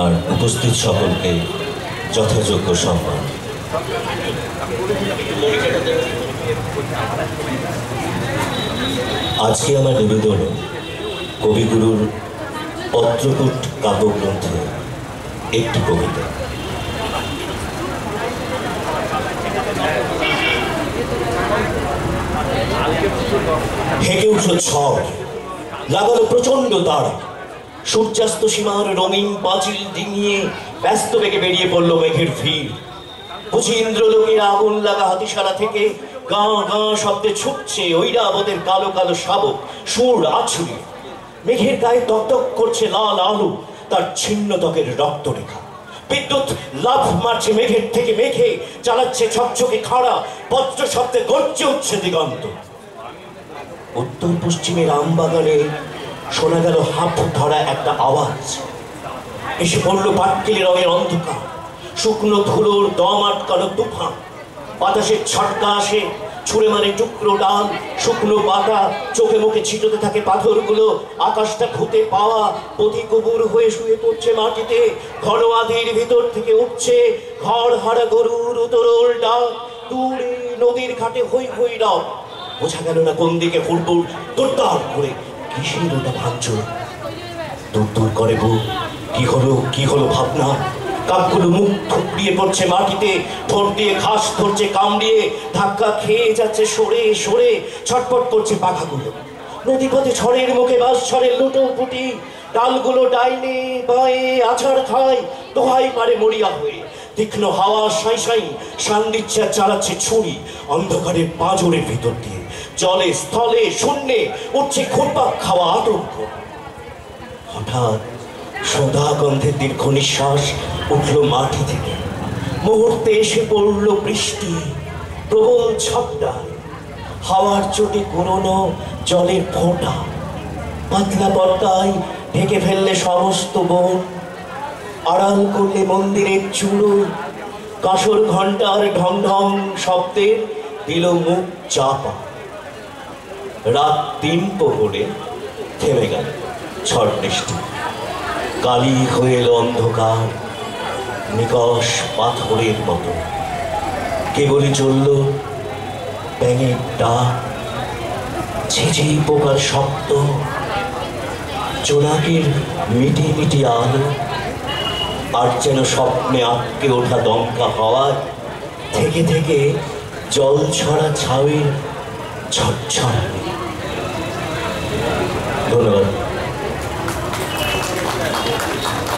আর উপস্থিত সকলকে যথাযোগ্য সম্মান। আজকে আমার নিবেদন কবিগুরুর পত্রকূট কাব্যগ্রন্থে একটি কবিতা। হেঁকে উঠল ঝড়, লাগালো প্রচন্ড তারা, সূর্যাস্ত সীমার রঙিন পাঁচিল ডিঙিয়ে ব্যস্ত বেগে বেরিয়ে পড়ল মেঘের ভিড়। বুঝি ইন্দ্রলোকের আগুন লাগা হাতিশালা থেকে গাঁ গাঁ শব্দে ছুটছে ঐরাবতের কালো কালো শাবক সুর আছুড়ে। মেঘের গায়ে দগদগ করছে লাল আলু, তার ছিন্ন ত্বকের রক্তরেখা। বিদ্যুৎ লাফ মারছে মেঘের থেকে মেঘে, চালাচ্ছে ঝকঝকে খাড়া, বজ্র শব্দে গর্জে উঠছে দিগন্ত। উত্তর পশ্চিমের আমবাগানে শোনা গেল হাঁপ ধরা একটা আওয়াজ। এসে পড়ল পাটকেলি রঙের অন্ধকার, শুকনো ধুলোর দম আটকানো তুফান। বাতাসের ছটকা আসে, ছুঁড়ে মারে টুকরো ডাল, শুকনো পাতা, চোখে মুখে ছিটোতে থাকে পাথরগুলো। আকাশটা ঘুতে পাওয়া পথিকবুর হয়ে শুয়ে পড়ছে মাটিতে। ঘন আধির ভিতর থেকে উঠছে ঘর হারা গরুর উতরোল ডাক। দূরে নদীর ঘাটে হই হই ডাক, বোঝা গেল না কোন দিকে হুড়বুড় দৌড় করে কিসের ওটা ভাঙচুর। দূর দূর করে বুক, কি হলো ভাবনা। কাকগুলো মুখ থুপড়িয়ে পড়ছে মাটিতে, ঠোঁট দিয়ে ঘাস ধরছে কামড়িয়ে, ধাক্কা খেয়ে যাচ্ছে সরে সরে, ছটপট করছে পাখাগুলো। নদীপথে ঝড়ের মুখে বাস ঝড়ের লুটো ফুটি, ডালগুলো ডাইনে বাঁয়ে আছাড় খায়, দোহাই পারে মরিয়া হয়ে। তীক্ষ্ণ হাওয়া সাঁই সাঁই সান্দিচ্ছা চালাচ্ছে ছুরি অন্ধকারের পাঁজরের ভিতর দিয়ে। জলে স্থলে শূন্যে উঠছে ঘুরপাক খাওয়া আতঙ্ক। হঠাৎ সদা গন্ধের দীর্ঘ নিঃশ্বাস উঠল মাটি থেকে। মুহূর্তে এসে পড়ল বৃষ্টি, প্রবল ঝড়টায়। হাওয়ার চোটে কোরোনো জলের ফোঁটা, পাতলা পর্দায় ঢেকে ফেললে সমস্ত বন। আড়াল করলে মন্দিরের চূড়ো, কাঁসর ঘণ্টার ঢং ঢং শব্দে দিল মুখ চাপা। রাত ৩ প্রহরে থেমে গেল ঝড় বৃষ্টি। কালি হয়ে এলো অন্ধকার, নিকষ পাথরের মতো। কেবলই চলল ব্যাঙের ডাক, ঝিঝি পোকার শব্দ, জোনাকের মিটি মিটি আলো। আর যেন স্বপ্নে আটকে ওঠা দমকা হাওয়ায় থেকে থেকে জল ছড়া ছাউয়ের ঝরঝরানি। ধন্যবাদ।